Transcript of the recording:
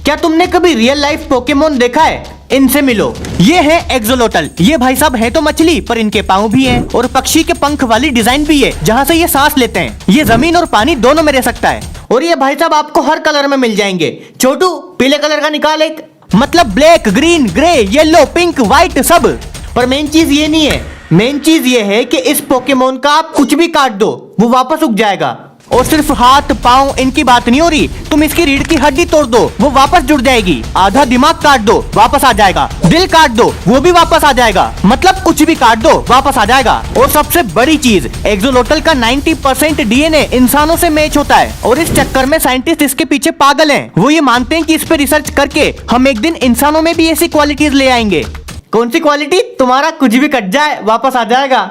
क्या तुमने कभी रियल लाइफ पोकेमोन देखा है? इनसे मिलो। ये है एक्सोलोटल। ये भाई साहब है तो मछली, पर इनके पाँव भी हैं और पक्षी के पंख वाली डिजाइन भी है जहाँ से ये सांस लेते हैं। ये जमीन और पानी दोनों में रह सकता है। और ये भाई साहब आपको हर कलर में मिल जाएंगे। छोटू पीले कलर का निकाल एक, मतलब black, green, grey, yellow, pink, white सब। पर मेन चीज ये नहीं है, मेन चीज ये है कि इस पोकेमोन का आप कुछ भी काट दो वो वापस उग जाएगा। और सिर्फ हाथ पाँव इनकी बात नहीं हो रही, तुम इसकी रीढ़ की हड्डी तोड़ दो वो वापस जुड़ जाएगी। आधा दिमाग काट दो वापस आ जाएगा। दिल काट दो वो भी वापस आ जाएगा। मतलब कुछ भी काट दो वापस आ जाएगा। और सबसे बड़ी चीज, एक्सोलोटल का 90% डीएनए इंसानों से मैच होता है। और इस चक्कर में साइंटिस्ट इसके पीछे पागल हैं। वो ये मानते हैं कि इस पे रिसर्च करके हम एक दिन इंसानों में भी ऐसी क्वालिटीज ले आएंगे। कौन सी क्वालिटी? तुम्हारा कुछ भी कट जाए वापस आ जाएगा।